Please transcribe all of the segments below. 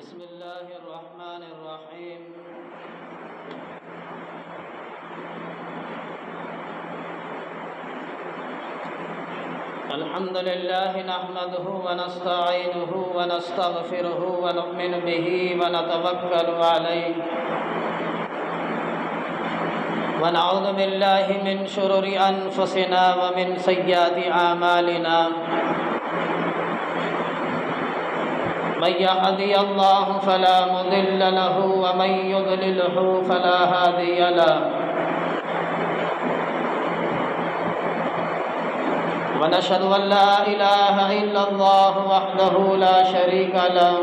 بسم الله الرحمن الرحيم. الحمد لله نحمده ونستعينه ونستغفره ونؤمن به ونتوكل عليه ونعوذ بالله من شرور أنفسنا ومن سيئات أعمالنا. من يهدي الله فلا مضل له ومن يضلله فلا هادي له. ونشهد أن لا إله إلا الله وحده لا شريك له.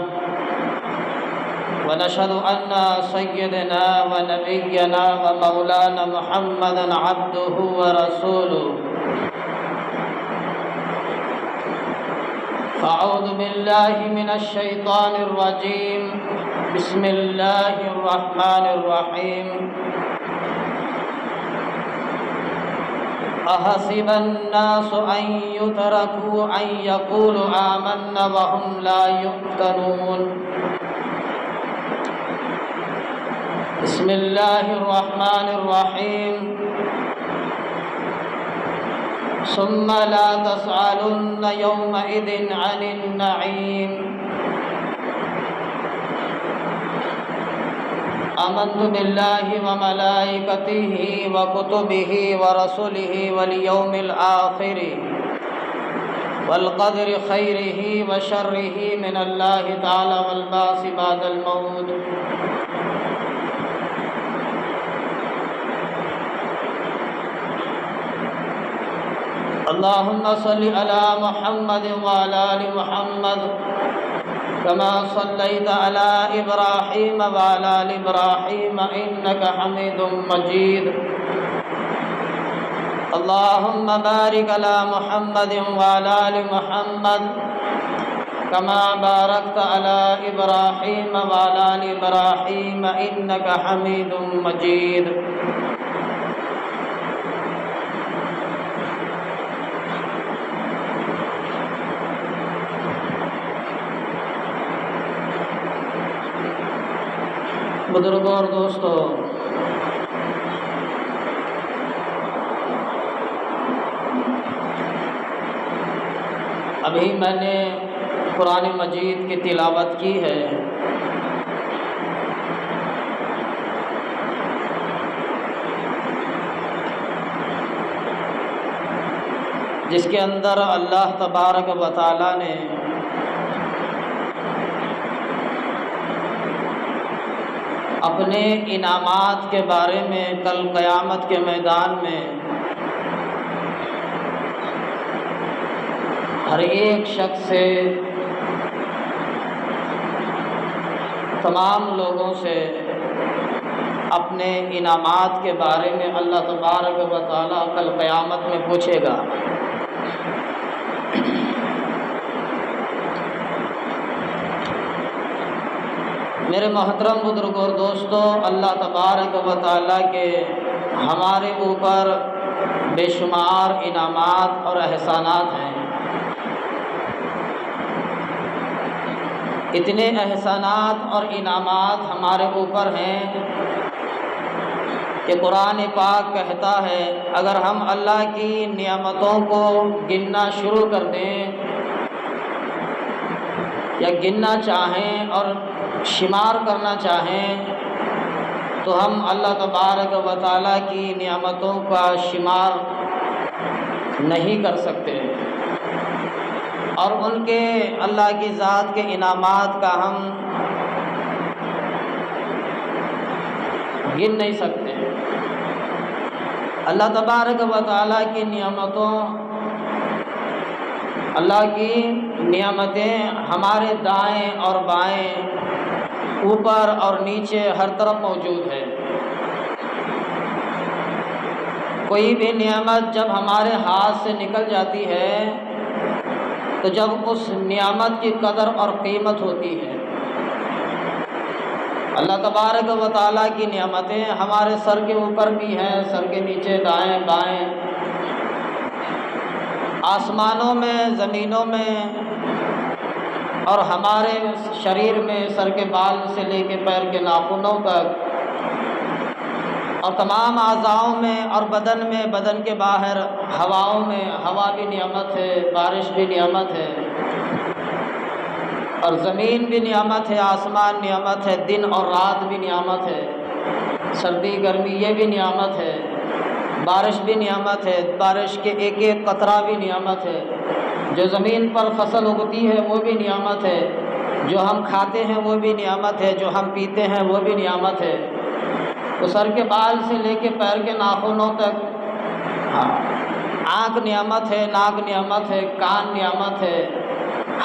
ونشهد أن سيدنا ونبينا ومولانا محمدا عبده ورسوله. فأعوذ بالله من الشيطان الرجيم. بسم الله الرحمن الرحيم. أحسب الناس أن يتركوا أن يقولوا آمنا وهم لا يفتنون. بسم الله الرحمن الرحيم. ثم لا تسألن يومئذ عن النعيم. آمنت بالله وملائكته وكتبه ورسله واليوم الآخر والقدر خيره وشره من الله تعالى والبعث بعد الموت. اللهم صل على محمد وعلى آل محمد كما صليت على إبراهيم وعلى آل إبراهيم إنك حميد مجيد. اللهم بارك على محمد وعلى آل محمد كما باركت على إبراهيم وعلى آل إبراهيم إنك حميد مجيد. بزرگوں اور دوستو، ابھی میں نے قرآن مجید کی تلاوت کی ہے. جس کے اندر اللہ تبارک و تعالی نے اپنے انعامات کے بارے میں کل قیامت کے میدان میں ہر ایک شخص سے، تمام لوگوں سے اپنے انعامات کے بارے میں اللہ تبارک و تعالیٰ کل قیامت میں پوچھے گا. میرے محترم بزرگوں اور دوستوں، اللہ تبارک و تعالیٰ کے ہمارے اوپر بے شمار انعامات اور احسانات ہیں. اتنے احسانات اور انعامات ہمارے اوپر ہیں کہ قرآن پاک کہتا ہے اگر ہم اللہ کی نعمتوں کو گننا شروع کر دیں یا گننا چاہیں اور شمار کرنا چاہیں تو ہم اللہ تبارک و تعالیٰ کی نعمتوں کا شمار نہیں کر سکتے، اور ان کے اللہ کی ذات کے انعامات کا ہم گن نہیں سکتے. اللہ تبارک و تعالیٰ کی نعمتوں، اللہ کی نعمتیں ہمارے دائیں اور بائیں، اوپر اور نیچے ہر طرف موجود ہے. کوئی بھی نعمت جب ہمارے ہاتھ سے نکل جاتی ہے تو جب اس نعمت کی قدر اور قیمت ہوتی ہے. اللہ تبارک و تعالیٰ کی نعمتیں ہمارے سر کے اوپر بھی ہیں، سر کے نیچے، دائیں بائیں، آسمانوں میں، زمینوں میں اور ہمارے شریر میں سر کے بال سے لے کے پیر کے ناخنوں تک اور تمام اعضاؤں میں اور بدن میں، بدن کے باہر ہواؤں میں، ہوا بھی نعمت ہے، بارش بھی نعمت ہے، اور زمین بھی نعمت ہے، آسمان نعمت ہے، دن اور رات بھی نعمت ہے، سردی گرمی یہ بھی نعمت ہے، بارش بھی نعمت ہے، بارش کے ایک ایک قطرہ بھی نعمت ہے، جو زمین پر فصل اگتی ہے وہ بھی نعمت ہے، جو ہم کھاتے ہیں وہ بھی نعمت ہے، جو ہم پیتے ہیں وہ بھی نعمت ہے۔ تو سر کے بال سے لے کے پیر کے ناخنوں تک آنکھ نعمت ہے، ناک نعمت ہے، کان نعمت ہے،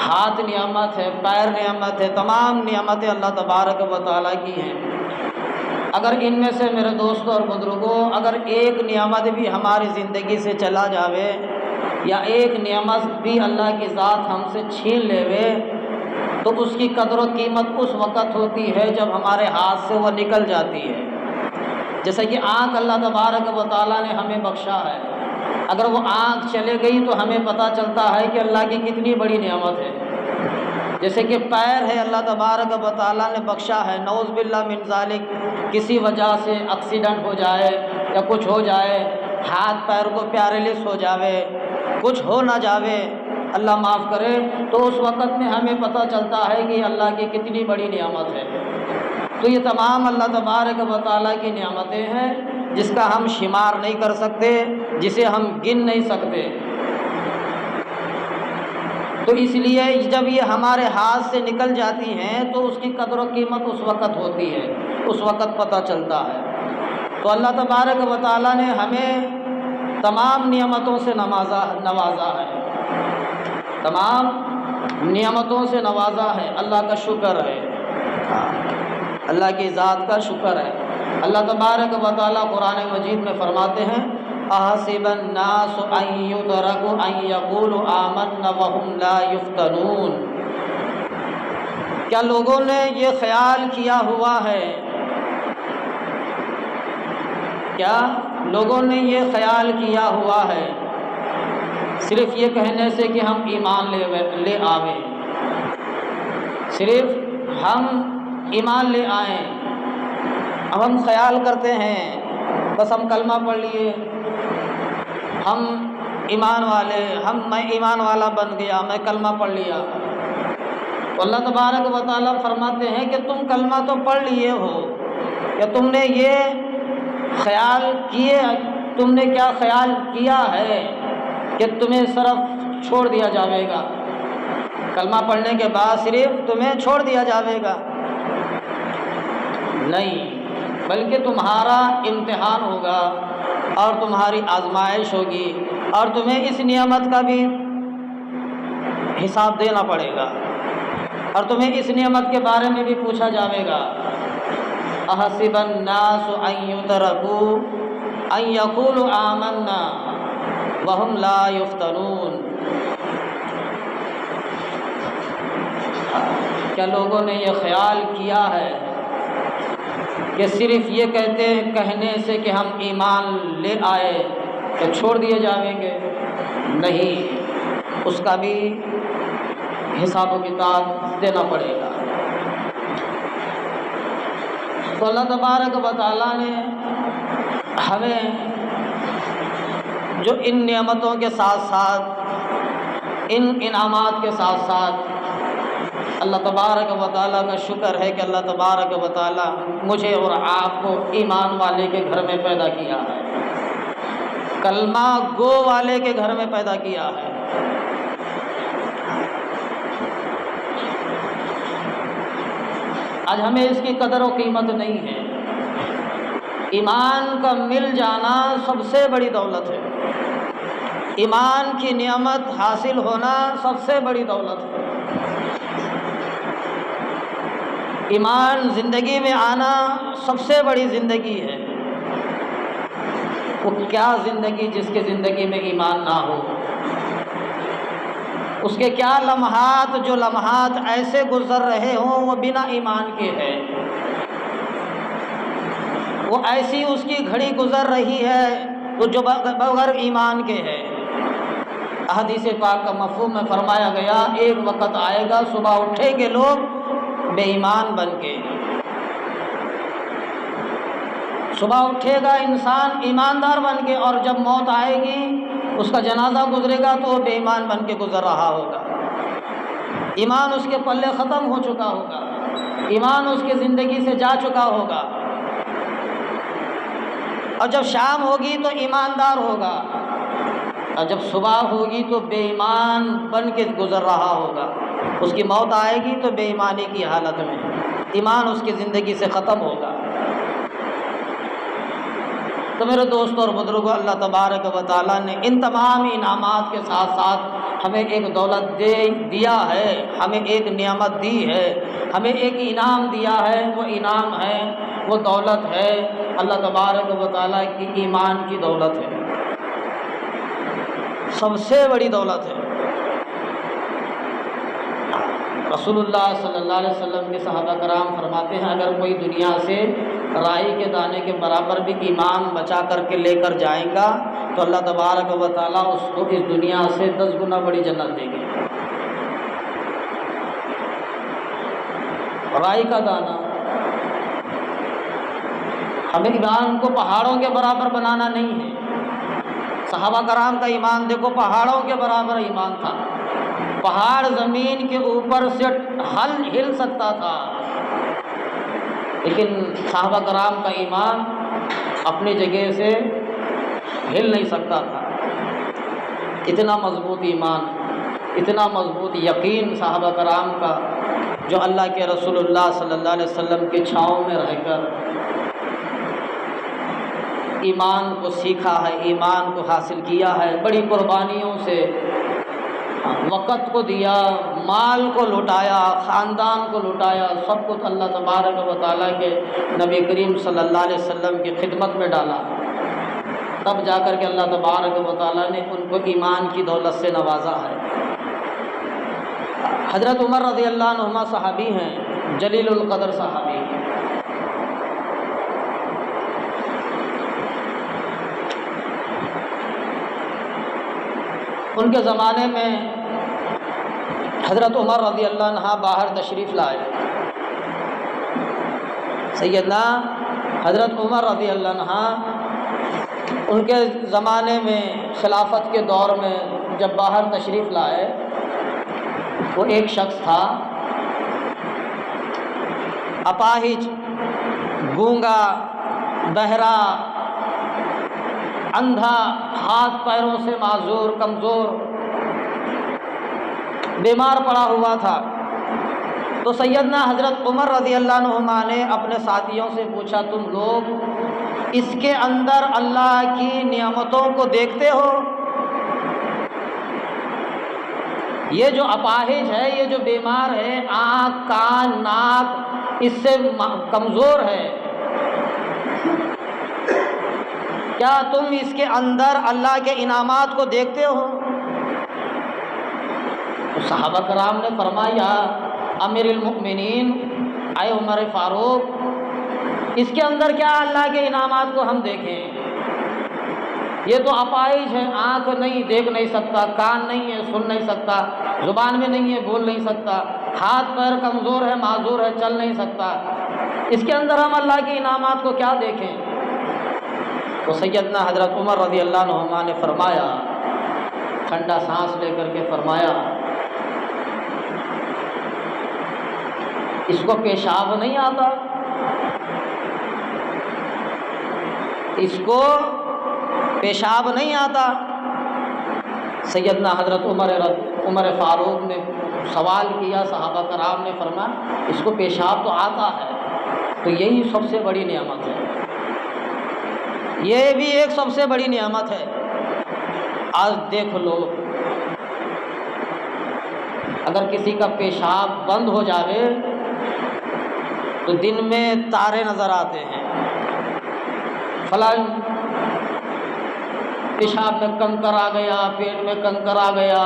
ہاتھ نعمت ہے، پیر نعمت ہے، تمام نعمتیں اللہ تبارک و تعالیٰ کی ہیں۔ اگر ان میں سے میرے دوستوں اور بزرگوں اگر ایک نعمت بھی ہماری زندگی سے چلا جاوے یا ایک نعمت بھی اللہ کی ذات ہم سے چھین لیوے تو اس کی قدر و قیمت اس وقت ہوتی ہے جب ہمارے ہاتھ سے وہ نکل جاتی ہے۔ جیسے کہ آنکھ اللہ تبارک و تعالیٰ نے ہمیں بخشا ہے، اگر وہ آنکھ چلے گئی تو ہمیں پتہ چلتا ہے کہ اللہ کی کتنی بڑی نعمت ہے۔ جیسے کہ پیر ہے اللہ تبارک و تعالیٰ نے بخشا ہے، نعوذ باللہ من ذالک کسی وجہ سے ایکسیڈنٹ ہو جائے یا کچھ ہو جائے، ہاتھ پیر کو پیرالس ہو جاوے، کچھ ہو نہ جاوے، اللہ معاف کرے، تو اس وقت میں ہمیں پتہ چلتا ہے کہ اللہ کی کتنی بڑی نعمت ہے۔ تو یہ تمام اللہ تبارک و تعالیٰ کی نعمتیں ہیں جس کا ہم شمار نہیں کر سکتے، جسے ہم گن نہیں سکتے۔ تو اس لیے جب یہ ہمارے ہاتھ سے نکل جاتی ہیں تو اس کی قدر و قیمت اس وقت ہوتی ہے، اس وقت پتہ چلتا ہے۔ تو اللہ تبارک و تعالیٰ نے ہمیں تمام نعمتوں سے نوازا ہے، تمام نعمتوں سے نوازا ہے، اللہ کا شکر ہے، اللہ کی ذات کا شکر ہے۔ اللہ تبارک و تعالیٰ قرآن مجید میں فرماتے ہیں احسب الناس ان یترکوا ان یقولوا آمنا وهم لا یفتنون، کیا لوگوں نے یہ خیال کیا ہوا ہے، کیا لوگوں نے یہ خیال کیا ہوا ہے صرف یہ کہنے سے کہ ہم ایمان لے آویں، صرف ہم ایمان لے آئیں، اب ہم خیال کرتے ہیں بس ہم کلمہ پڑھ لیے، ہم ایمان والے، میں ایمان والا بن گیا، میں کلمہ پڑھ لیا۔ تو اللہ تبارک و تعالیٰ فرماتے ہیں کہ تم کلمہ تو پڑھ لیے ہو، کہ تم نے یہ خیال کیے، تم نے کیا خیال کیا ہے کہ تمہیں صرف چھوڑ دیا جاوے گا، کلمہ پڑھنے کے بعد صرف تمہیں چھوڑ دیا جاوے گا؟ نہیں، بلکہ تمہارا امتحان ہوگا اور تمہاری آزمائش ہوگی اور تمہیں اس نعمت کا بھی حساب دینا پڑے گا اور تمہیں اس نعمت کے بارے میں بھی پوچھا جاوے گا۔ احسب الناس ان یترکوا ان یقولوا آمنا وهم لا یفتنون، کیا لوگوں نے یہ خیال کیا ہے کہ صرف یہ کہنے سے کہ ہم ایمان لے آئے تو چھوڑ دیے جائیں گے؟ نہیں، اس کا بھی حساب و کتاب دینا پڑے گا۔ تو اللہ تبارک و تعالیٰ نے ہمیں جو ان نعمتوں کے ساتھ ساتھ، ان انعامات کے ساتھ ساتھ اللہ تبارک و تعالیٰ کا شکر ہے کہ اللہ تبارک و تعالیٰ مجھے اور آپ کو ایمان والے کے گھر میں پیدا کیا ہے، کلمہ گو والے کے گھر میں پیدا کیا ہے۔ آج ہمیں اس کی قدر و قیمت نہیں ہے۔ ایمان کا مل جانا سب سے بڑی دولت ہے، ایمان کی نعمت حاصل ہونا سب سے بڑی دولت ہے۔ ایمان زندگی میں آنا سب سے بڑی زندگی ہے۔ وہ کیا زندگی جس کے زندگی میں ایمان نہ ہو، اس کے کیا لمحات، جو لمحات ایسے گزر رہے ہوں وہ بنا ایمان کے ہیں، وہ ایسی اس کی گھڑی گزر رہی ہے وہ جو بغیر ایمان کے ہے۔ حدیث پاک کا مفہوم میں فرمایا گیا ایک وقت آئے گا صبح اٹھیں گے لوگ بے ایمان بن کے، صبح اٹھے گا انسان ایماندار بن کے، اور جب موت آئے گی اس کا جنازہ گزرے گا تو وہ بے ایمان بن کے گزر رہا ہوگا، ایمان اس کے پلے ختم ہو چکا ہوگا، ایمان اس کی زندگی سے جا چکا ہوگا، اور جب شام ہوگی تو ایماندار ہوگا، اور جب صبح ہوگی تو بے ایمان بن کے گزر رہا ہوگا، اس کی موت آئے گی تو بے ایمانی کی حالت میں، ایمان اس کی زندگی سے ختم ہوگا۔ تو میرے دوستوں اور بزرگوں، اللہ تبارک و تعالیٰ نے ان تمام انعامات کے ساتھ ساتھ ہمیں ایک دولت دیا ہے، ہمیں ایک نعمت دی ہے، ہمیں ایک انعام دیا ہے، وہ انعام ہے، وہ دولت ہے اللہ تبارک و تعالیٰ کی ایمان کی دولت ہے، سب سے بڑی دولت ہے۔ رسول اللہ صلی اللہ علیہ وسلم کے صحابہ کرام فرماتے ہیں اگر کوئی دنیا سے رائی کے دانے کے برابر بھی ایمان بچا کر کے لے کر جائیں گا تو اللہ تبارک و تعالیٰ اس کو اس دنیا سے 10 گنا بڑی جنت دے گی۔ رائی کا دانہ، ہمیں ایمان کو پہاڑوں کے برابر بنانا نہیں ہے۔ صحابہ کرام کا ایمان دیکھو پہاڑوں کے برابر ایمان تھا، پہاڑ زمین کے اوپر سے ہل سکتا تھا، لیکن صحابہ کرام کا ایمان اپنی جگہ سے ہل نہیں سکتا تھا، اتنا مضبوط ایمان، اتنا مضبوط یقین صحابہ کرام کا، جو اللہ کے رسول اللہ صلی اللہ علیہ وسلم کے چھاؤں میں رہ کر ایمان کو سیکھا ہے، ایمان کو حاصل کیا ہے، بڑی قربانیوں سے وقت کو دیا، مال کو لٹایا، خاندان کو لٹایا، سب کچھ اللہ تبارک و تعالیٰ کے نبی کریم صلی اللہ علیہ وسلم کی خدمت میں ڈالا، تب جا کر کے اللہ تبارک و تعالیٰ نے ان کو ایمان کی دولت سے نوازا ہے۔ حضرت عمر رضی اللہ عنہما صحابی ہیں، جلیل القدر صحابی، ان کے زمانے میں حضرت عمر رضی اللہ عنہ باہر تشریف لائے، سیدنا حضرت عمر رضی اللہ عنہ ان کے زمانے میں خلافت کے دور میں جب باہر تشریف لائے، وہ ایک شخص تھا اپاہج، گونگا، بہرا، اندھا، ہاتھ پیروں سے معذور، کمزور، بیمار پڑا ہوا تھا۔ تو سیدنا حضرت عمر رضی اللہ عنہ نے اپنے ساتھیوں سے پوچھا تم لوگ اس کے اندر اللہ کی نعمتوں کو دیکھتے ہو؟ یہ جو اپاہج ہے، یہ جو بیمار ہے، آنکھ، کان، ناک اس سے کمزور ہے، کیا تم اس کے اندر اللہ کے انعامات کو دیکھتے ہو؟ تو صحابہ کرام نے فرمایا امیر المؤمنین، اے عمر فاروق، اس کے اندر کیا اللہ کے انعامات کو ہم دیکھیں؟ یہ تو اپاہج ہے، آنکھ نہیں، دیکھ نہیں سکتا، کان نہیں ہے، سن نہیں سکتا، زبان میں نہیں ہے، بول نہیں سکتا، ہاتھ پیر کمزور ہے، معذور ہے، چل نہیں سکتا، اس کے اندر ہم اللہ کے انعامات کو کیا دیکھیں؟ تو سیدنا حضرت عمر رضی اللہ عنہ نے فرمایا، ٹھنڈا سانس لے کر کے فرمایا، اس کو پیشاب نہیں آتا، اس کو پیشاب نہیں آتا۔ سیدنا حضرت عمر فاروق نے سوال کیا، صحابہ کرام نے فرمایا اس کو پیشاب تو آتا ہے، تو یہی سب سے بڑی نعمت ہے، یہ بھی ایک سب سے بڑی نعمت ہے۔ آج دیکھ لو، اگر کسی کا پیشاب بند ہو جاوے تو دن میں تارے نظر آتے ہیں، فلاں پیشاب میں کنکر آ گیا، پیٹ میں کنکر آ گیا،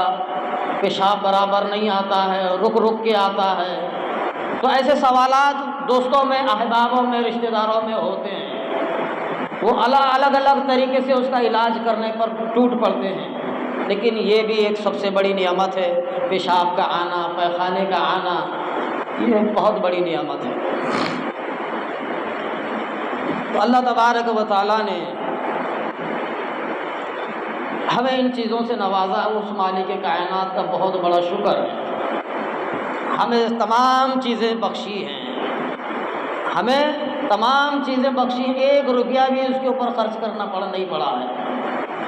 پیشاب برابر نہیں آتا ہے، رک رک کے آتا ہے۔ تو ایسے سوالات دوستوں میں، احبابوں میں، رشتہ داروں میں ہوتے ہیں، وہ الگ الگ طریقے سے اس کا علاج کرنے پر ٹوٹ پڑتے ہیں۔ لیکن یہ بھی ایک سب سے بڑی نعمت ہے، پیشاب کا آنا، پیخانے کا آنا، یہ بہت بڑی نعمت ہے۔ تو اللہ تبارک و تعالیٰ نے ہمیں ان چیزوں سے نوازا، اس مالک کائنات کا بہت بڑا شکر ہے۔ ہمیں تمام چیزیں بخشی ہیں، ہمیں تمام چیزیں بخشی ہیں، 1 روپیہ بھی اس کے اوپر خرچ کرنا نہیں پڑا ہے۔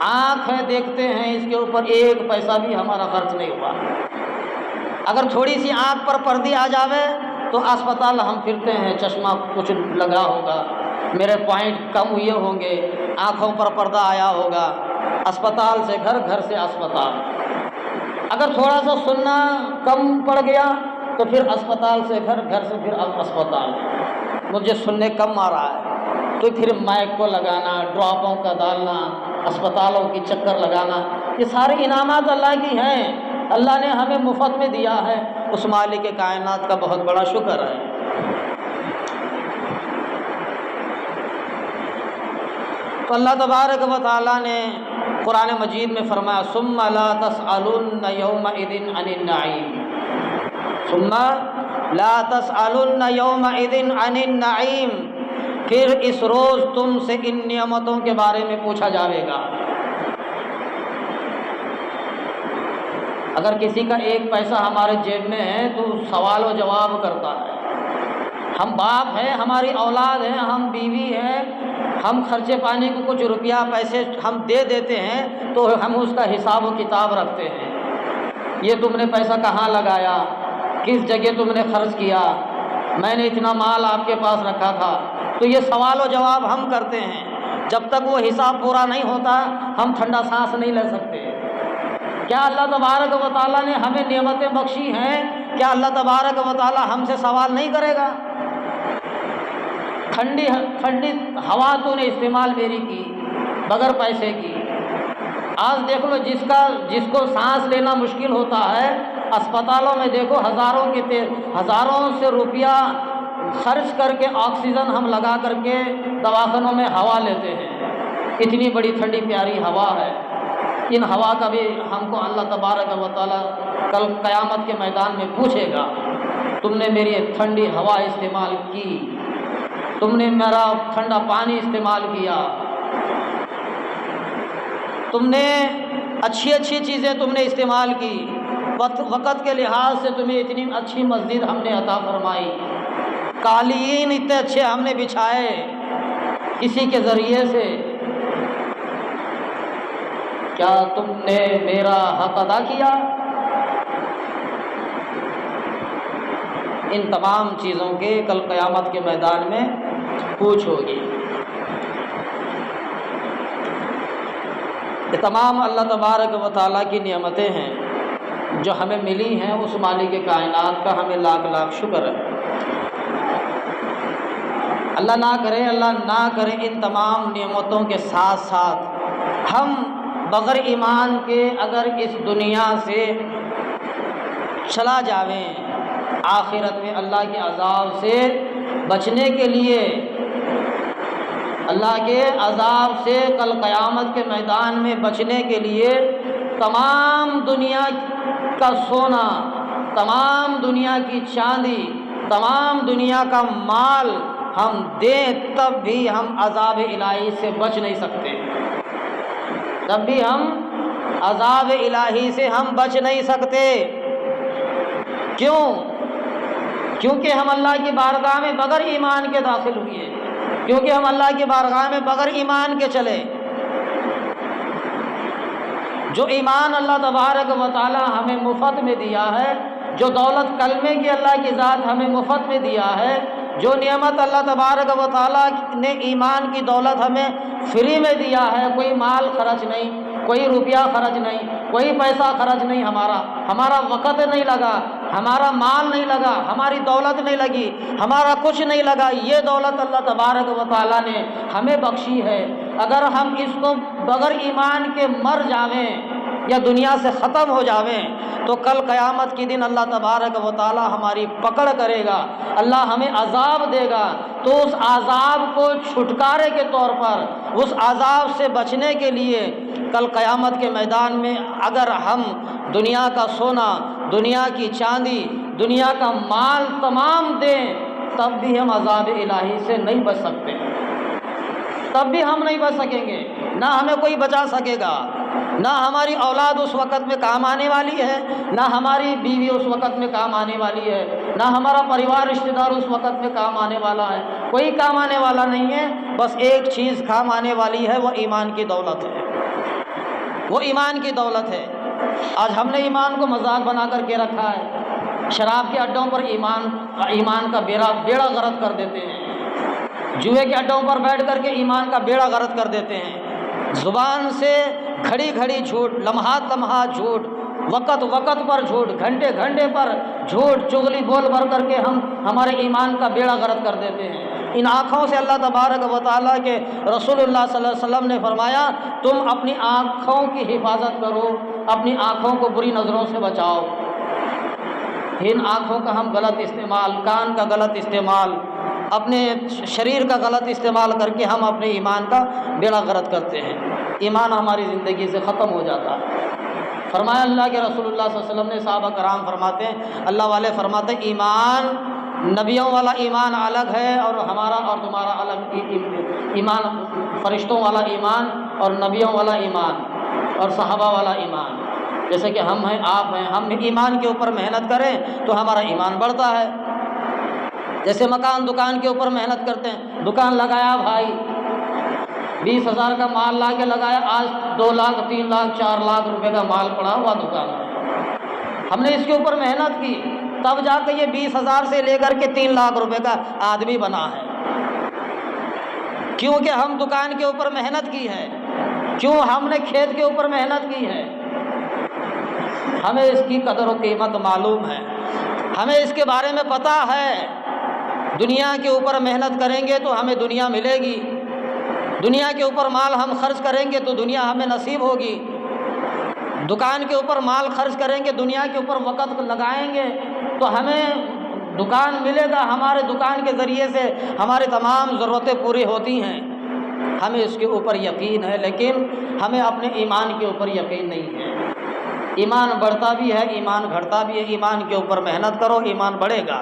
آنکھ ہے دیکھتے ہیں، اس کے اوپر 1 پیسہ بھی ہمارا خرچ نہیں ہوا۔ اگر تھوڑی سی آنکھ پر پردی آ جاوے تو اسپتال ہم پھرتے ہیں، چشمہ کچھ لگا ہوگا، میرے پوائنٹ کم ہوئے ہوں گے، آنکھوں پر پردہ آیا ہوگا، اسپتال سے گھر، گھر سے اسپتال۔ اگر تھوڑا سا سننا کم پڑ گیا تو پھر اسپتال سے گھر، گھر سے پھر اسپتال۔ مجھے سننے کم آ رہا ہے تو پھر مائک کو لگانا، ڈراپوں کا ڈالنا، اسپتالوں کی چکر لگانا، یہ سارے انعامات اللہ کی ہیں، اللہ نے ہمیں مفت میں دیا ہے۔ اس مالک کائنات کا بہت بڑا شکر ہے۔ تو اللہ تبارک و تعالیٰ نے قرآن مجید میں فرمایا ثم لا تسألن یومئذ عن النعیم، ثم لا تسألن یومئذ عن النعیم، پھر اس روز تم سے ان نعمتوں کے بارے میں پوچھا جائے گا۔ اگر کسی کا 1 پیسہ ہمارے جیب میں ہے تو سوال و جواب کرتا ہے۔ ہم باپ ہیں، ہماری اولاد ہیں، ہم بیوی ہیں، ہم خرچے پانی کو کچھ روپیہ پیسے ہم دے دیتے ہیں تو ہم اس کا حساب و کتاب رکھتے ہیں۔ یہ تم نے پیسہ کہاں لگایا، کس جگہ تم نے خرچ کیا، میں نے اتنا مال آپ کے پاس رکھا تھا، تو یہ سوال و جواب ہم کرتے ہیں۔ جب تک وہ حساب پورا نہیں ہوتا ہم ٹھنڈا سانس نہیں لے سکتے۔ کیا اللہ تبارک و تعالیٰ نے ہمیں نعمتیں بخشی ہیں، کیا اللہ تبارک و تعالیٰ ہم سے سوال نہیں کرے گا؟ ٹھنڈی ہوا تو نے استعمال میری کی بغیر پیسے کی۔ آج دیکھ لو جس کو سانس لینا مشکل ہوتا ہے، اسپتالوں میں دیکھو ہزاروں سے روپیہ خرچ کر کے آکسیجن ہم لگا کر کے دواخانوں میں ہوا لیتے ہیں۔ اتنی بڑی ٹھنڈی پیاری ہوا ہے، ان ہوا کا بھی ہم کو اللہ تبارک و تعالیٰ کل قیامت کے میدان میں پوچھے گا، تم نے میری ٹھنڈی ہوا استعمال کی، تم نے میرا ٹھنڈا پانی استعمال کیا، تم نے اچھی اچھی چیزیں تم نے استعمال کی، وقت کے لحاظ سے تمہیں اتنی اچھی مسجد ہم نے عطا فرمائی، قالین اتنے اچھے ہم نے بچھائے کسی کے ذریعے سے، کیا تم نے میرا حق ادا کیا؟ ان تمام چیزوں کے کل قیامت کے میدان میں پوچھ ہوگی۔ یہ تمام اللہ تبارک و تعالیٰ کی نعمتیں ہیں جو ہمیں ملی ہیں، اس مالک کائنات کا ہمیں لاکھ لاکھ شکر ہے۔ اللہ نہ کرے ان تمام نعمتوں کے ساتھ ساتھ ہم بغیر ایمان کے اگر اس دنیا سے چلا جاویں، آخرت میں اللہ کے عذاب سے بچنے کے لیے، اللہ کے عذاب سے کل قیامت کے میدان میں بچنے کے لیے تمام دنیا کا سونا، تمام دنیا کی چاندی، تمام دنیا کا مال ہم دیں تب بھی ہم عذاب الہی سے بچ نہیں سکتے، تب بھی ہم عذاب الہی سے ہم بچ نہیں سکتے۔ کیوں؟ کیونکہ ہم اللہ کی بارگاہ میں بغیر ایمان کے داخل ہوئے، کیونکہ ہم اللہ کی بارگاہ میں بغیر ایمان کے چلے۔ جو ایمان اللہ تبارک و تعالی ہمیں مفت میں دیا ہے، جو دولت کلمے کی اللہ کی ذات ہمیں مفت میں دیا ہے، جو نعمت اللہ تبارک و تعالیٰ نے ایمان کی دولت ہمیں فری میں دیا ہے، کوئی مال خرچ نہیں، کوئی روپیہ خرچ نہیں، کوئی پیسہ خرچ نہیں، ہمارا وقت نہیں لگا، ہمارا مال نہیں لگا، ہماری دولت نہیں لگی، ہمارا کچھ نہیں لگا، یہ دولت اللہ تبارک و تعالیٰ نے ہمیں بخشی ہے۔ اگر ہم اس کو بغیر ایمان کے مر جاویں یا دنیا سے ختم ہو جاویں تو کل قیامت کے دن اللہ تبارک و تعالیٰ ہماری پکڑ کرے گا، اللہ ہمیں عذاب دے گا، تو اس عذاب کو چھٹکارے کے طور پر، اس عذاب سے بچنے کے لیے کل قیامت کے میدان میں اگر ہم دنیا کا سونا، دنیا کی چاندی، دنیا کا مال تمام دیں تب بھی ہم عذاب الہی سے نہیں بچ سکتے، تب بھی ہم نہیں بچ سکیں گے، نہ ہمیں کوئی بچا سکے گا، نہ ہماری اولاد اس وقت میں کام آنے والی ہے، نہ ہماری بیوی اس وقت میں کام آنے والی ہے، نہ ہمارا پریوار رشتہ دار اس وقت میں کام آنے والا ہے، کوئی کام آنے والا نہیں ہے۔ بس ایک چیز کام آنے والی ہے، وہ ایمان کی دولت ہے، وہ ایمان کی دولت ہے۔ آج ہم نے ایمان کو مذاق بنا کر کے رکھا ہے، شراب کے اڈوں پر ایمان کا بیڑا غرق کر دیتے ہیں، جوئے کے اڈوں پر بیٹھ کر کے ایمان کا بیڑا غرق کر دیتے ہیں، زبان سے گھڑی گھڑی جھوٹ، لمحات لمحات جھوٹ، وقت وقت پر جھوٹ، گھنٹے گھنٹے پر جھوٹ چغلی بول بھر کر کے ہم ہمارے ایمان کا بیڑا غرق کر دیتے ہیں۔ ان آنکھوں سے اللہ تبارک و تعالیٰ کے رسول اللہ صلی اللہ علیہ وسلم نے فرمایا تم اپنی آنکھوں کی حفاظت کرو، اپنی آنکھوں کو بری نظروں سے بچاؤ۔ ان آنکھوں کا ہم غلط استعمال، کان کا غلط استعمال، اپنے شریر کا غلط استعمال کر کے ہم اپنے ایمان کا بیڑا غرق کرتے ہیں، ایمان ہماری زندگی سے ختم ہو جاتا ہے۔ فرمایا اللہ کے رسول اللہ صلی اللہ علیہ وسلم نے، صحابہ کرام فرماتے ہیں، اللہ والے فرماتے ہیں ایمان، نبیوں والا ایمان الگ ہے اور ہمارا اور تمہارا الگ ایمان، فرشتوں والا ایمان اور نبیوں والا ایمان اور صحابہ والا ایمان۔ جیسے کہ ہم ہیں، آپ ہیں، ہم ایمان کے اوپر محنت کریں تو ہمارا ایمان بڑھتا ہے۔ جیسے مکان دکان کے اوپر محنت کرتے ہیں، دکان لگایا بھائی، 20,000 کا مال لا کے لگایا، آج 2 لاکھ 3 لاکھ 4 لاکھ روپے کا مال پڑا ہوا دکان میں، ہم نے اس کے اوپر محنت کی، تب جا کے یہ 20,000 سے لے کر کے 3 لاکھ روپے کا آدمی بنا ہے، کیونکہ ہم دکان کے اوپر محنت کی ہے، کیوں ہم نے کھیت کے اوپر محنت کی ہے، ہمیں اس کی قدر و قیمت معلوم ہے، ہمیں اس کے بارے میں پتہ ہے۔ دنیا کے اوپر محنت کریں گے تو ہمیں دنیا ملے گی، دنیا کے اوپر مال ہم خرچ کریں گے تو دنیا ہمیں نصیب ہوگی، دکان کے اوپر مال خرچ کریں گے، دنیا کے اوپر وقت لگائیں گے تو ہمیں دکان ملے گا، ہمارے دکان کے ذریعے سے ہماری تمام ضرورتیں پوری ہوتی ہیں، ہمیں اس کے اوپر یقین ہے، لیکن ہمیں اپنے ایمان کے اوپر یقین نہیں ہے۔ ایمان بڑھتا بھی ہے، ایمان گھٹتا بھی ہے، ایمان کے اوپر محنت کرو ایمان بڑھے گا،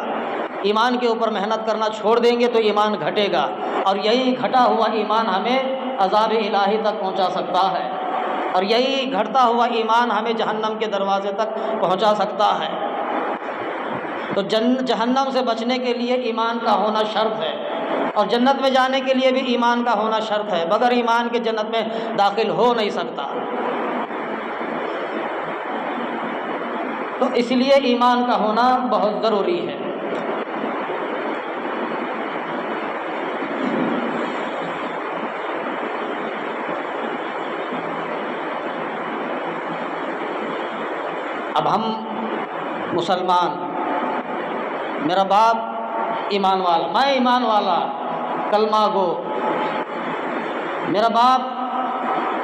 ایمان کے اوپر محنت کرنا چھوڑ دیں گے تو ایمان گھٹے گا، اور یہی گھٹا ہوا ایمان ہمیں عذاب الہی تک پہنچا سکتا ہے، اور یہی گھٹتا ہوا ایمان ہمیں جہنم کے دروازے تک پہنچا سکتا ہے۔ تو جہنم سے بچنے کے لیے ایمان کا ہونا شرط ہے، اور جنت میں جانے کے لیے بھی ایمان کا ہونا شرط ہے، بغیر ایمان کے جنت میں داخل ہو نہیں سکتا۔ تو اس لیے ایمان کا ہونا بہت ضروری ہے۔ اب ہم مسلمان، میرا باپ ایمان والا، میں ایمان والا، کلمہ گو، میرا باپ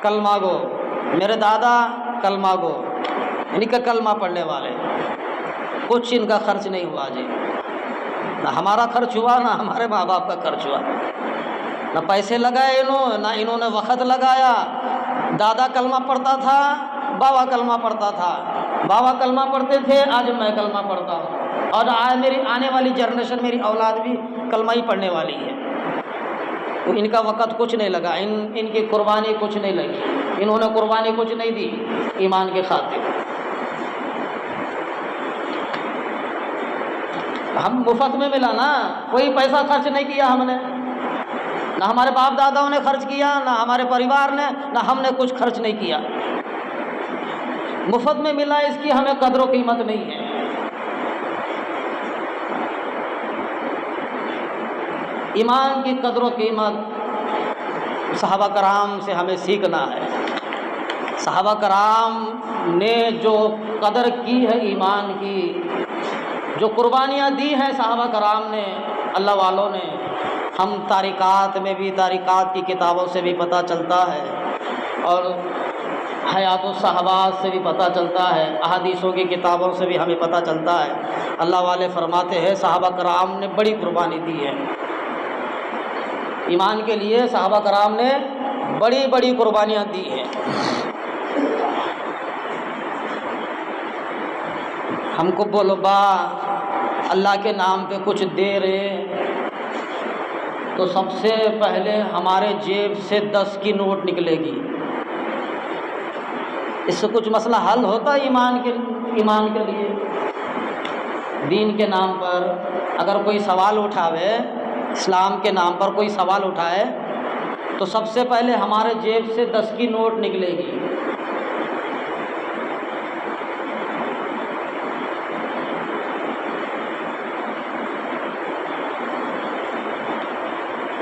کلمہ گو، میرے دادا کلمہ گو، ان کا کلمہ پڑھنے والے، کچھ ان کا خرچ نہیں ہوا جی، نہ ہمارا خرچ ہوا نہ ہمارے ماں باپ کا خرچ ہوا، نہ پیسے لگائے نہ انہوں نے وقت لگایا۔ دادا کلمہ پڑھتا تھا، بابا کلمہ پڑھتا تھا، بابا کلمہ پڑھتے تھے، آج میں کلمہ پڑھتا ہوں، اور آج میری آنے والی جنریشن، میری اولاد بھی کلمہ ہی پڑھنے والی ہے۔ تو ان کا وقت کچھ نہیں لگا، ان کی قربانی کچھ نہیں لگی، انہوں نے قربانی کچھ نہیں دی ایمان کے خاطر۔ ہم مفت میں ملا نا، کوئی پیسہ خرچ نہیں کیا ہم نے، نہ ہمارے باپ داداؤں نے خرچ کیا، نہ ہمارے پریوار نے، نہ ہم نے کچھ خرچ نہیں کیا، مفت میں ملا، اس کی ہمیں قدر و قیمت نہیں ہے۔ ایمان کی قدر و قیمت صحابہ کرام سے ہمیں سیکھنا ہے۔ صحابہ کرام نے جو قدر کی ہے ایمان کی، جو قربانیاں دی ہیں صحابہ کرام نے، اللہ والوں نے، ہم تاریخات میں بھی، تاریخات کی کتابوں سے بھی پتہ چلتا ہے، اور حیات الصحابہ سے بھی پتہ چلتا ہے، احادیثوں کی کتابوں سے بھی ہمیں پتہ چلتا ہے۔ اللہ والے فرماتے ہیں صحابہ کرام نے بڑی قربانی دی ہے، ایمان کے لیے صحابہ کرام نے بڑی بڑی قربانیاں دی ہیں۔ ہم کو بولبا اللہ کے نام پہ کچھ دے رہے تو سب سے پہلے ہمارے جیب سے 10 کی نوٹ نکلے گی۔ اس سے کچھ مسئلہ حل ہوتا ہے ایمان کے لیے؟ دین کے نام پر اگر کوئی سوال اٹھاوے، اسلام کے نام پر کوئی سوال اٹھائے تو سب سے پہلے ہمارے جیب سے 10 کی نوٹ نکلے گی۔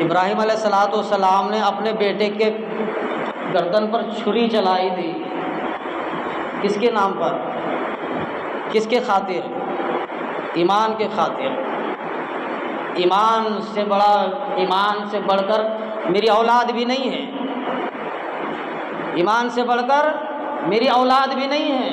ابراہیم علیہ السلام نے اپنے بیٹے کے گردن پر چھری چلائی تھی، کس کے نام پر؟ کس کے خاطر؟ ایمان کے خاطر۔ ایمان سے بڑھ کر میری اولاد بھی نہیں ہے، ایمان سے بڑھ کر میری اولاد بھی نہیں ہے۔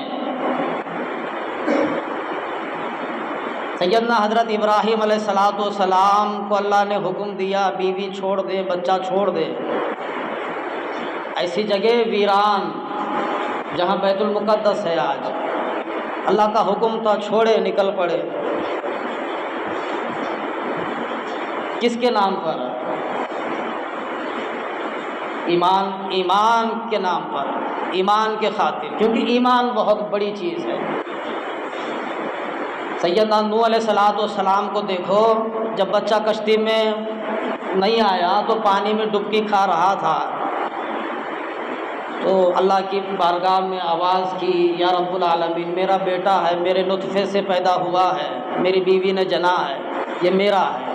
سیدنا حضرت ابراہیم علیہ السلام کو اللہ نے حکم دیا بیوی چھوڑ دے، بچہ چھوڑ دے۔ ایسی جگہ ویران جہاں بیت المقدس ہے آج، اللہ کا حکم تھا چھوڑے، نکل پڑے۔ کس کے نام پر؟ ایمان کے نام پر، ایمان کے خاطر، کیونکہ ایمان بہت بڑی چیز ہے۔ سیدنا نوح علیہ السلام کو دیکھو، جب بچہ کشتی میں نہیں آیا تو پانی میں ڈبکی کھا رہا تھا، تو اللہ کی بارگاہ میں آواز کی، یا رب العالمین میرا بیٹا ہے، میرے نطفے سے پیدا ہوا ہے، میری بیوی نے جنا ہے، یہ میرا ہے۔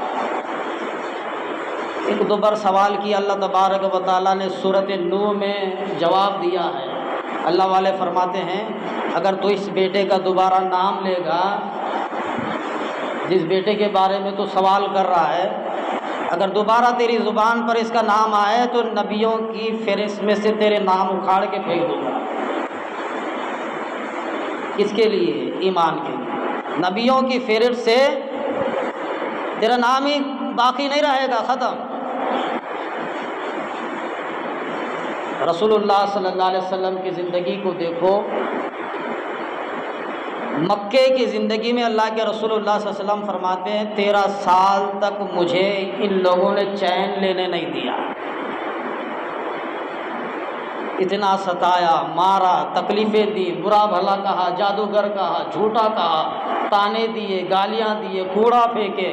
ایک دو بار سوال کیا، اللہ تبارک و تعالیٰ نے سورۃ نوح میں جواب دیا ہے۔ اللہ والے فرماتے ہیں اگر تو اس بیٹے کا دوبارہ نام لے گا، جس بیٹے کے بارے میں تو سوال کر رہا ہے، اگر دوبارہ تیری زبان پر اس کا نام آئے تو نبیوں کی فہرست میں سے تیرے نام اکھاڑ کے پھینک دوں گا۔ کس کے لیے؟ ایمان کے لیے۔ نبیوں کی فہرست سے تیرا نام ہی باقی نہیں رہے گا، ختم۔ رسول اللہ صلی اللہ علیہ وسلم کی زندگی کو دیکھو، مکے کی زندگی میں اللہ کے رسول اللہ صلی اللہ علیہ وسلم فرماتے ہیں 13 سال تک مجھے ان لوگوں نے چین لینے نہیں دیا، اتنا ستایا، مارا، تکلیفیں دی، برا بھلا کہا، جادوگر کہا، جھوٹا کہا، تانے دیے، گالیاں دیے، کوڑا پھینکے،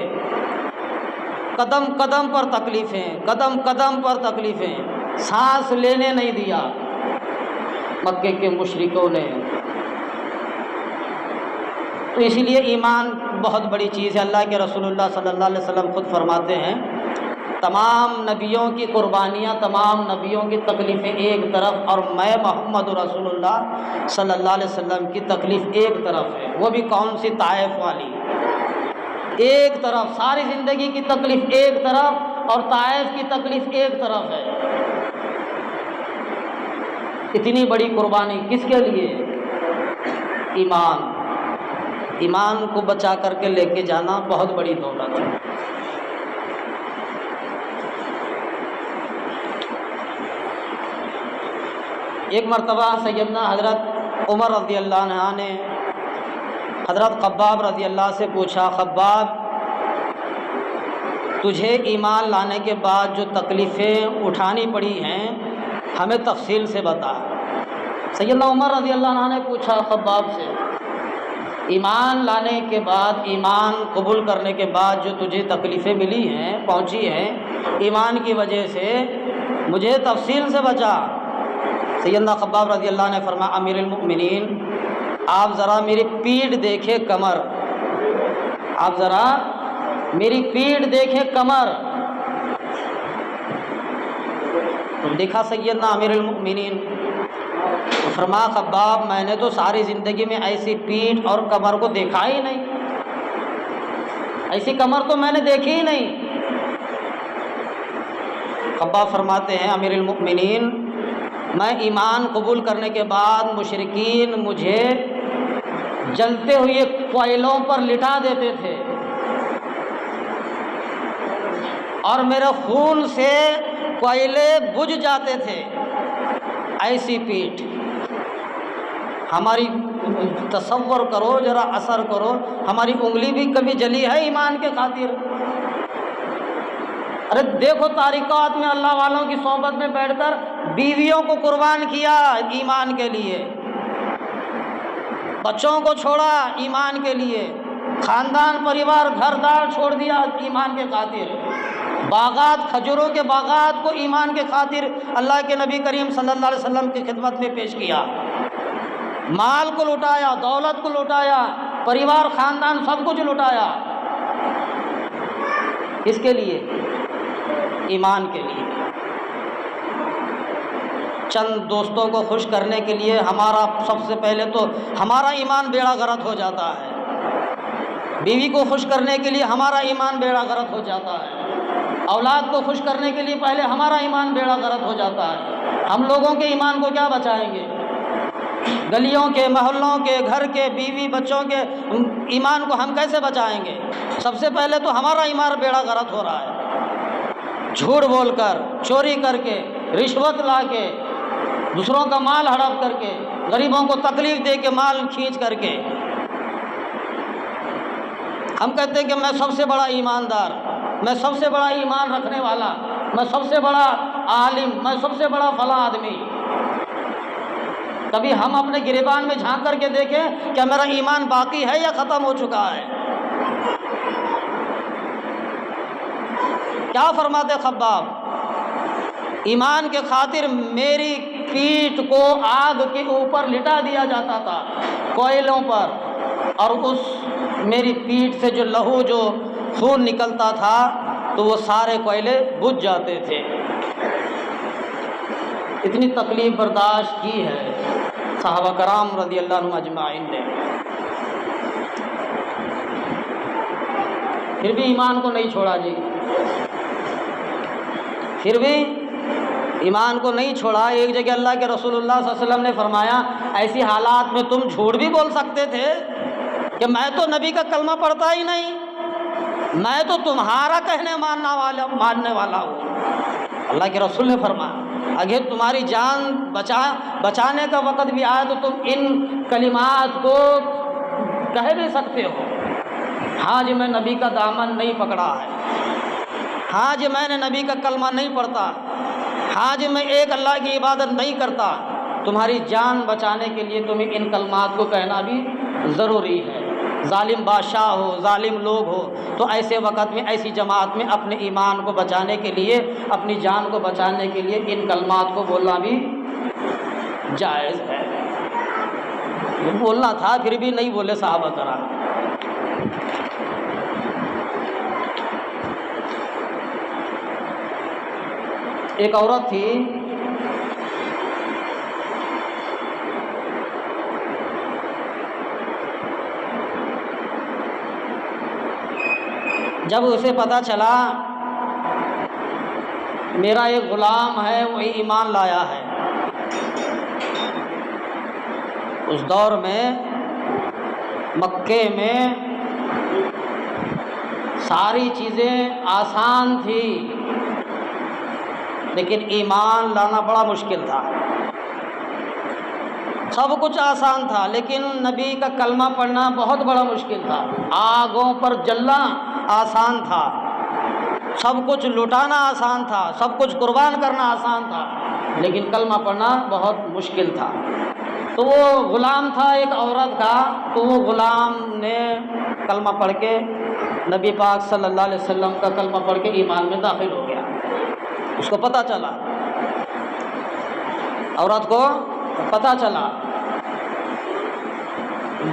قدم قدم پر تکلیفیں، قدم قدم پر تکلیفیں، سانس لینے نہیں دیا مکے کے مشرکوں نے۔ تو اسی لیے ایمان بہت بڑی چیز ہے۔ اللہ کے رسول اللہ صلی اللہ علیہ وسلم خود فرماتے ہیں تمام نبیوں کی قربانیاں، تمام نبیوں کی تکلیفیں ایک طرف، اور میں محمد رسول اللہ صلی اللہ علیہ وسلم کی تکلیف ایک طرف ہے۔ وہ بھی کون سی؟ طائف والی، ایک طرف۔ ساری زندگی کی تکلیف ایک طرف اور طائف کی تکلیف ایک طرف ہے۔ اتنی بڑی قربانی کس کے لیے؟ ایمان کو بچا کر کے لے کے جانا بہت بڑی دولت ہے۔ ایک مرتبہ سیدنا حضرت عمر رضی اللہ عنہ نے حضرت خباب رضی اللہ سے پوچھا، خباب تجھے ایمان لانے کے بعد جو تکلیفیں اٹھانی پڑی ہیں ہمیں تفصیل سے بتا۔ سیدنا عمر رضی اللہ عنہ نے پوچھا خباب سے، ایمان لانے کے بعد، ایمان قبول کرنے کے بعد جو تجھے تکلیفیں ملی ہیں، پہنچی ہیں ایمان کی وجہ سے، مجھے تفصیل سے بتا۔ سیدنا خباب رضی اللہ عنہ نے فرمایا، امیر المؤمنین آپ ذرا میری پیٹھ دیکھے، کمر، آپ ذرا میری پیٹھ دیکھے، کمر۔ دیکھا سیدنا امیر المؤمنین، فرمایا خباب میں نے تو ساری زندگی میں ایسی پیٹھ اور کمر کو دیکھا ہی نہیں، ایسی کمر تو میں نے دیکھی ہی نہیں۔ خباب فرماتے ہیں امیر المؤمنین میں ایمان قبول کرنے کے بعد مشرکین مجھے جلتے ہوئے کوئلوں پر لٹا دیتے تھے اور میرے خون سے کوئلے بجھ جاتے تھے، ایسی پیٹھ۔ ہماری تصور کرو، ذرا اثر کرو، ہماری انگلی بھی کبھی جلی ہے ایمان کے خاطر؟ ارے دیکھو تاریکات میں اللہ والوں کی صحبت میں بیٹھ کر بیویوں کو قربان کیا ایمان کے لیے، بچوں کو چھوڑا ایمان کے لیے، خاندان پریوار گھر دار چھوڑ دیا ایمان کے خاطر، باغات کھجوروں کے باغات کو ایمان کے خاطر اللہ کے نبی کریم صلی اللہ علیہ وسلم کی خدمت میں پیش کیا، مال کو لٹایا، دولت کو لٹایا، پریوار خاندان سب کچھ لٹایا، اس کے لیے ایمان کے لیے۔ چند دوستوں کو خوش کرنے کے لیے ہمارا سب سے پہلے تو ہمارا ایمان بیڑا غرق ہو جاتا ہے، بیوی کو خوش کرنے کے لیے ہمارا ایمان بیڑا غرق ہو جاتا ہے، اولاد کو خوش کرنے کے لیے پہلے ہمارا ایمان بیڑا غرق ہو جاتا ہے۔ ہم لوگوں کے ایمان کو کیا بچائیں گے؟ گلیوں کے، محلوں کے، گھر کے، بیوی بچوں کے ایمان کو ہم کیسے بچائیں گے؟ سب سے پہلے تو ہمارا ایمان بیڑا غرق ہو رہا ہے، جھوٹ بول کر، چوری کر کے، رشوت لا کے، دوسروں کا مال ہڑپ کر کے، غریبوں کو تکلیف دے کے، مال کھینچ کر کے۔ ہم کہتے ہیں کہ میں سب سے بڑا ایماندار، میں سب سے بڑا ایمان رکھنے والا، میں سب سے بڑا عالم، میں سب سے بڑا فلاں آدمی۔ کبھی ہم اپنے گریبان میں جھانک کر کے دیکھیں کہ میرا ایمان باقی ہے یا ختم ہو چکا ہے؟ کیا فرماتے خباب؟ ایمان کے خاطر میری پیٹھ کو آگ کے اوپر لٹا دیا جاتا تھا، کوئلوں پر، اور اس میری پیٹھ سے جو لہو، جو خون نکلتا تھا تو وہ سارے کوئلے بجھ جاتے تھے۔ اتنی تکلیف برداشت کی ہے صحابہ کرام رضی اللہ عنہم اجمعین نے، پھر بھی ایمان کو نہیں چھوڑا جی، پھر بھی ایمان کو نہیں چھوڑا۔ ایک جگہ اللہ کے رسول اللہ صلی اللہ علیہ وسلم نے فرمایا ایسی حالات میں تم جھوٹ بھی بول سکتے تھے کہ میں تو نبی کا کلمہ پڑھتا ہی نہیں، میں تو تمہارا کہنے ماننے والا ہوں۔ اللہ کے رسول نے فرمایا اگر تمہاری جان بچانے کا وقت بھی آئے تو تم ان کلمات کو کہہ بھی سکتے ہو، ہاں جی میں نبی کا دامن نہیں پکڑا ہے، ہاں جی میں نے نبی کا کلمہ نہیں پڑھتا، ہاں جی میں ایک اللہ کی عبادت نہیں کرتا۔ تمہاری جان بچانے کے لیے تمہیں ان کلمات کو کہنا بھی ضروری ہے۔ ظالم بادشاہ ہو، ظالم لوگ ہو تو ایسے وقت میں، ایسی جماعت میں اپنے ایمان کو بچانے کے لیے، اپنی جان کو بچانے کے لیے ان کلمات کو بولنا بھی جائز ہے۔ یہ بولنا تھا پھر بھی نہیں بولے صحابہ کرام۔ ایک عورت تھی، جب اسے پتہ چلا میرا ایک غلام ہے وہی ایمان لایا ہے، اس دور میں مکے میں ساری چیزیں آسان تھی لیکن ایمان لانا بڑا مشکل تھا۔ سب کچھ آسان تھا لیکن نبی کا کلمہ پڑھنا بہت بڑا مشکل تھا۔ آگوں پر جلنا آسان تھا، سب کچھ لٹانا آسان تھا، سب کچھ قربان کرنا آسان تھا، لیکن کلمہ پڑھنا بہت مشکل تھا۔ تو وہ غلام تھا ایک عورت کا، تو وہ غلام نے کلمہ پڑھ کے نبی پاک صلی اللہ علیہ وسلم کا کلمہ پڑھ کے ایمان میں داخل ہو گیا۔ اس کو پتہ چلا، عورت کو پتہ چلا،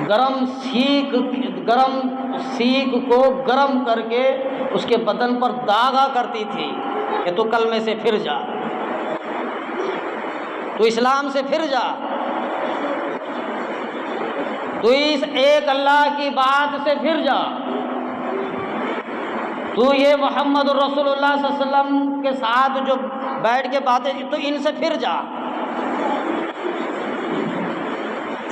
گرم سیخ کو گرم کر کے اس کے بدن پر داغا کرتی تھی کہ تو کلمے سے پھر جا، تو اسلام سے پھر جا، تو اس ایک اللہ کی بات سے پھر جا، تو یہ محمد الرسول اللہ صلی اللہ علیہ وسلم کے ساتھ جو بیٹھ کے باتیں تو ان سے پھر جا۔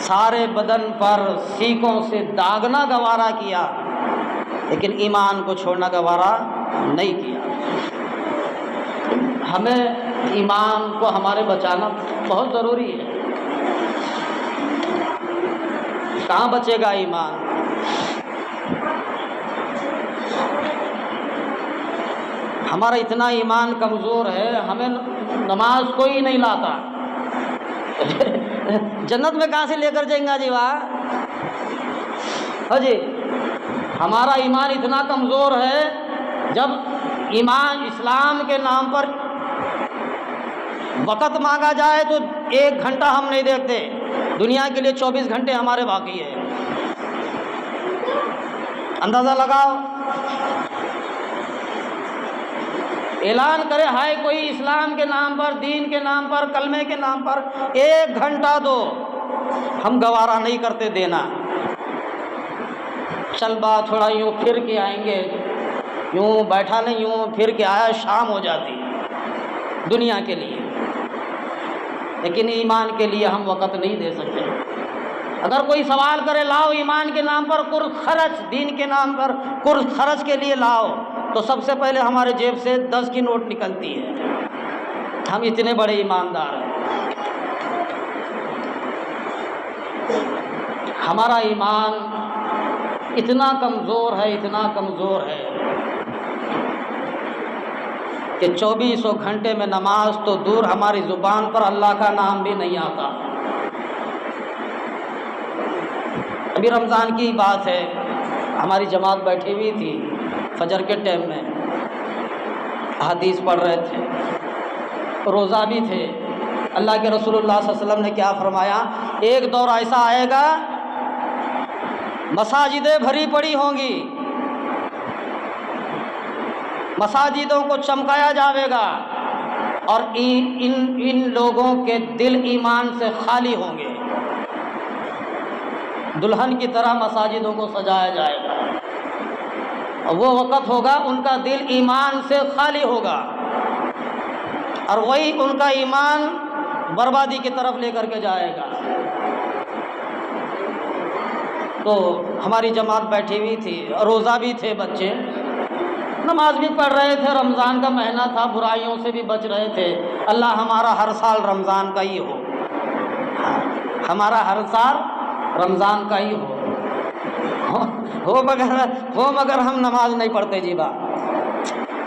سارے بدن پر سیخوں سے داغنا گوارا کیا لیکن ایمان کو چھوڑنا گوارا نہیں کیا۔ ہمیں ایمان کو ہمارے بچانا بہت ضروری ہے۔ کہاں بچے گا ایمان؟ ہمارا اتنا ایمان کمزور ہے، ہمیں نماز کوئی نہیں لاتا، جنت میں کہاں سے لے کر جائیں گا جی وہاں؟ ہاں جی، ہمارا ایمان اتنا کمزور ہے، جب ایمان اسلام کے نام پر وقت مانگا جائے تو 1 گھنٹہ ہم نہیں دیکھتے، دنیا کے لیے 24 گھنٹے ہمارے باقی ہے۔ اندازہ لگاؤ، اعلان کرے ہائے کوئی اسلام کے نام پر، دین کے نام پر، کلمے کے نام پر 1 گھنٹہ دو، ہم گوارا نہیں کرتے دینا۔ چل با تھوڑا یوں پھر کے آئیں گے، یوں بیٹھا نہیں، یوں پھر کے آیا، شام ہو جاتی دنیا کے لیے، لیکن ایمان کے لیے ہم وقت نہیں دے سکتے۔ اگر کوئی سوال کرے لاؤ ایمان کے نام پر قرض خرچ، دین کے نام پر قرض خرچ کے لیے لاؤ، تو سب سے پہلے ہمارے جیب سے 10 کی نوٹ نکلتی ہے۔ ہم اتنے بڑے ایماندار ہیں۔ ہمارا ایمان اتنا کمزور ہے، اتنا کمزور ہے کہ 24 گھنٹے میں نماز تو دور، ہماری زبان پر اللہ کا نام بھی نہیں آتا۔ ابھی رمضان کی بات ہے، ہماری جماعت بیٹھی ہوئی تھی، فجر کے ٹائم میں حدیث پڑھ رہے تھے، روزہ بھی تھے۔ اللہ کے رسول اللہ صلی اللہ علیہ وسلم نے کیا فرمایا؟ ایک دور ایسا آئے گا مساجدیں بھری پڑی ہوں گی، مساجدوں کو چمکایا جاوے گا، اور ان لوگوں کے دل ایمان سے خالی ہوں گے، دلہن کی طرح مساجدوں کو سجایا جائے گا، اور وہ وقت ہوگا ان کا دل ایمان سے خالی ہوگا، اور وہی ان کا ایمان بربادی کی طرف لے کر کے جائے گا۔ تو ہماری جماعت بیٹھی ہوئی تھی، روزہ بھی تھے بچے، نماز بھی پڑھ رہے تھے، رمضان کا مہینہ تھا، برائیوں سے بھی بچ رہے تھے۔ اللہ ہمارا ہر سال رمضان کا ہی ہو، ہمارا ہر سال رمضان کا ہی ہو مگر ہم نماز نہیں پڑھتے جی با،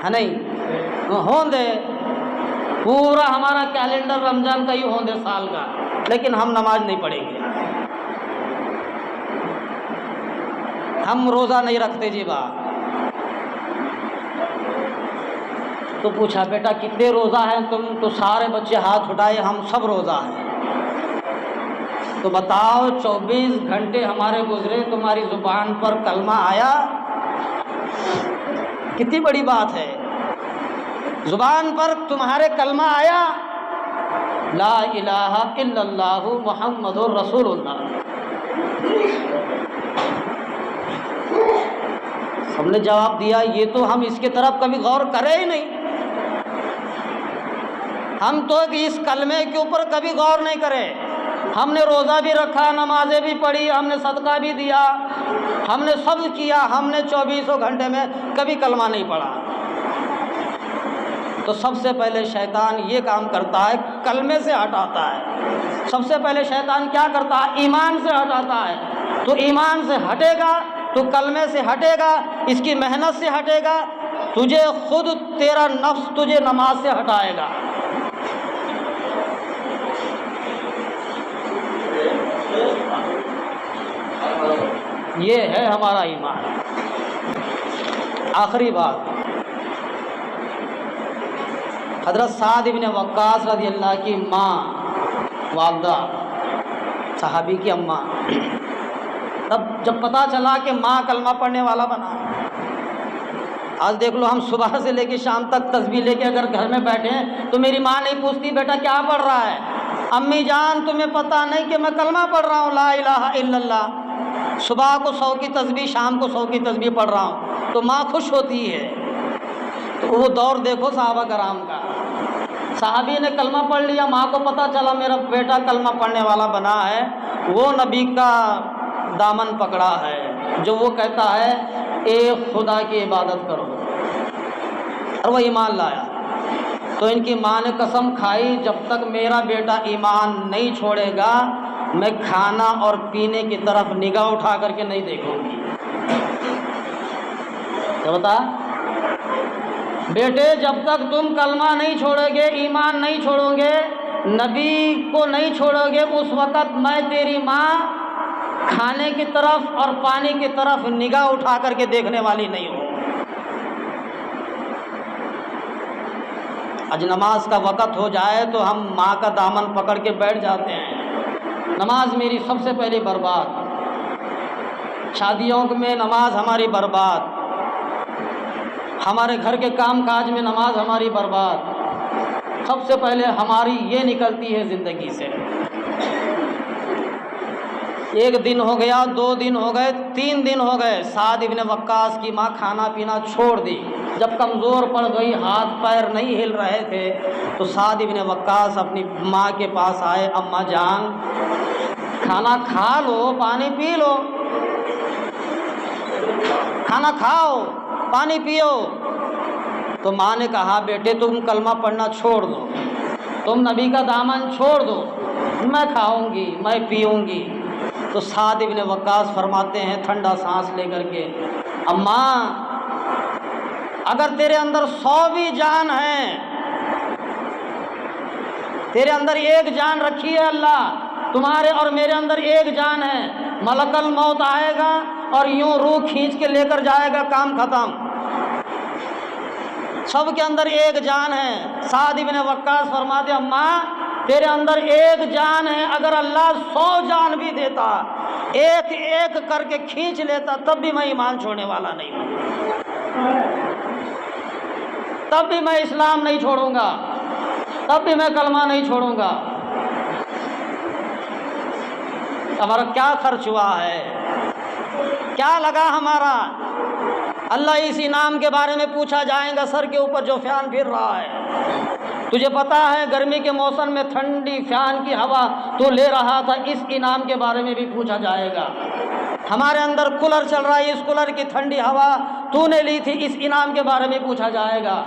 ہے نہیں، ہوں دے پورا ہمارا کیلنڈر رمضان کا ہی ہوں دے سال کا، لیکن ہم نماز نہیں پڑھیں گے، ہم روزہ نہیں رکھتے جی با۔ تو پوچھا بیٹا کتنے روزہ ہیں تم؟ تو سارے بچے ہاتھ اٹھائے، ہم سب روزہ ہیں۔ تو بتاؤ 24 گھنٹے ہمارے گزرے، تمہاری زبان پر کلمہ آیا؟ کتنی بڑی بات ہے، زبان پر تمہارے کلمہ آیا، لا الہ الا اللہ محمد رسول اللہ۔ ہم نے جواب دیا یہ تو ہم اس کی طرف کبھی غور کرے ہی نہیں، ہم تو اس کلمے کے اوپر کبھی غور نہیں کرے۔ ہم نے روزہ بھی رکھا، نمازیں بھی پڑھی، ہم نے صدقہ بھی دیا، ہم نے سب کیا، ہم نے 24 گھنٹے میں کبھی کلمہ نہیں پڑھا۔ تو سب سے پہلے شیطان یہ کام کرتا ہے، کلمے سے ہٹاتا ہے۔ سب سے پہلے شیطان کیا کرتا ہے؟ ایمان سے ہٹاتا ہے۔ تو ایمان سے ہٹے گا تو کلمے سے ہٹے گا، اس کی محنت سے ہٹے گا، تجھے خود تیرا نفس تجھے نماز سے ہٹائے گا۔ یہ ہے ہمارا ایمان۔ آخری بات، حضرت سعد بن وقاص رضی اللہ کی ماں، والدہ، صحابی کی اماں، تب جب پتہ چلا کہ ماں کلمہ پڑھنے والا بنا، آج دیکھ لو ہم صبح سے لے کے شام تک تسبیح لے کے اگر گھر میں بیٹھے ہیں تو میری ماں نہیں پوچھتی بیٹا کیا پڑھ رہا ہے، امی جان تمہیں پتہ نہیں کہ میں کلمہ پڑھ رہا ہوں، لا الہ الا اللہ، صبح کو 100 کی تسبیح، شام کو 100 کی تسبیح پڑھ رہا ہوں، تو ماں خوش ہوتی ہے۔ تو وہ دور دیکھو صحابہ کرام کا، صحابی نے کلمہ پڑھ لیا، ماں کو پتہ چلا میرا بیٹا کلمہ پڑھنے والا بنا ہے، وہ نبی کا دامن پکڑا ہے جو وہ کہتا ہے ایک خدا کی عبادت کرو، اور وہ ایمان لایا۔ تو ان کی ماں نے قسم کھائی جب تک میرا بیٹا ایمان نہیں چھوڑے گا میں کھانا اور پینے کی طرف نگاہ اٹھا کر کے نہیں دیکھوں گی۔ کیا بتا بیٹے، جب تک تم کلمہ نہیں چھوڑو گے، ایمان نہیں چھوڑو گے، نبی کو نہیں چھوڑو گے، اس وقت میں تیری ماں کھانے کی طرف اور پانی کی طرف نگاہ اٹھا کر کے دیکھنے والی نہیں ہوں۔ آج نماز کا وقت ہو جائے تو ہم ماں کا دامن پکڑ کے بیٹھ جاتے ہیں، نماز میری سب سے پہلی برباد، شادیوں میں نماز ہماری برباد، ہمارے گھر کے کام کاج میں نماز ہماری برباد، سب سے پہلے ہماری یہ نکلتی ہے زندگی سے۔ ایک دن ہو گیا، 2 دن ہو گئے، 3 دن ہو گئے، سعد ابن وقاص کی ماں کھانا پینا چھوڑ دی۔ جب کمزور پڑ گئی، ہاتھ پیر نہیں ہل رہے تھے، تو سعد ابن وقاص اپنی ماں کے پاس آئے، اماں جان کھانا کھا لو، پانی پی لو، کھانا کھاؤ پانی پیو۔ تو ماں نے کہا بیٹے تم کلمہ پڑھنا چھوڑ دو، تم نبی کا دامن چھوڑ دو، میں کھاؤں گی، میں پیوں گی۔ تو سعد ابن وقاص فرماتے ہیں ٹھنڈا سانس لے کر کے، اماں اگر تیرے اندر 100 بھی جان ہے، تیرے اندر ایک جان رکھی ہے اللہ، تمہارے اور میرے اندر ایک جان ہے، ملک الموت آئے گا اور یوں روح کھینچ کے لے کر جائے گا، کام ختم، سب کے اندر ایک جان ہے۔ سعد ابن وقاص فرماتے اماں تیرے اندر ایک جان ہے، اگر اللہ 100 جان بھی دیتا، ایک ایک کر کے کھینچ لیتا، تب بھی میں ایمان چھوڑنے والا نہیں ہوں، تب بھی میں اسلام نہیں چھوڑوں گا، تب بھی میں کلمہ نہیں چھوڑوں گا۔ ہمارا کیا خرچ ہوا ہے، کیا لگا ہمارا؟ اللہ اس انعام کے بارے میں پوچھا جائے گا، سر کے اوپر جو فیان پھر رہا ہے، تجھے پتا ہے گرمی کے موسم میں ٹھنڈی فیان کی ہوا تو لے رہا تھا، اس انعام کے بارے میں بھی پوچھا جائے گا۔ ہمارے اندر کولر چل رہا ہے، اس کولر کی ٹھنڈی ہوا تو نے لی تھی، اس انعام کے بارے میں پوچھا جائے گا۔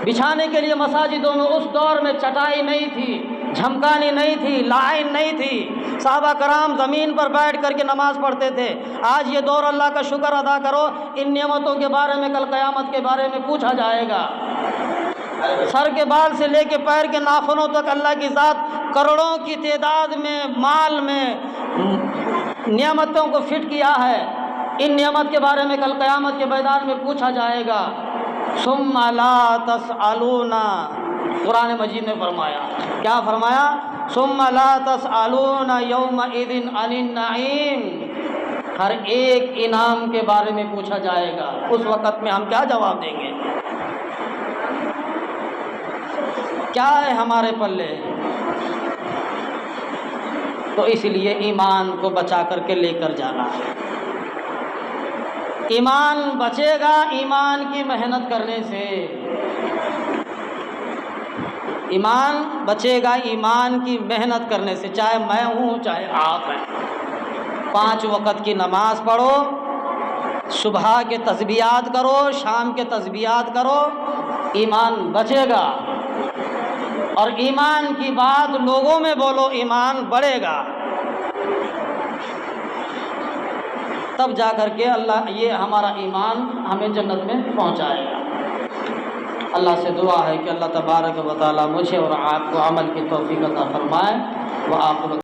بچھانے کے لیے مساجدوں میں اس دور میں چٹائی نہیں تھی، جھمکانی نہیں تھی، لائن نہیں تھی، صحابہ کرام زمین پر بیٹھ کر کے نماز پڑھتے تھے۔ آج یہ دور اللہ کا شکر ادا کرو، ان نعمتوں کے بارے میں کل قیامت کے بارے میں پوچھا جائے گا۔ سر کے بال سے لے کے پیر کے ناخنوں تک اللہ کی ذات کروڑوں کی تعداد میں مال میں نعمتوں کو فٹ کیا ہے، ان نعمت کے بارے میں کل قیامت کے میدان میں پوچھا جائے گا۔ ثم لا تسألون، قرآن مجید نے فرمایا، کیا فرمایا؟ ثم لا تسألون یومئذ عن النعیم، ہر ایک انعام کے بارے میں پوچھا جائے گا۔ اس وقت میں ہم کیا جواب دیں گے؟ کیا ہے ہمارے پلے؟ تو اس لیے ایمان کو بچا کر کے لے کر جانا ہے۔ ایمان بچے گا ایمان کی محنت کرنے سے، ایمان بچے گا ایمان کی محنت کرنے سے، چاہے میں ہوں چاہے آپ ہیں۔ 5 وقت کی نماز پڑھو، صبح کے تسبیحات کرو، شام کے تسبیحات کرو، ایمان بچے گا۔ اور ایمان کی بات لوگوں میں بولو، ایمان بڑھے گا، تب جا کر کے اللہ یہ ہمارا ایمان ہمیں جنت میں پہنچائے گا۔ اللہ سے دعا ہے کہ اللہ تبارک و تعالی مجھے اور آپ کو عمل کی توفیق عطا فرمائے۔ وآخر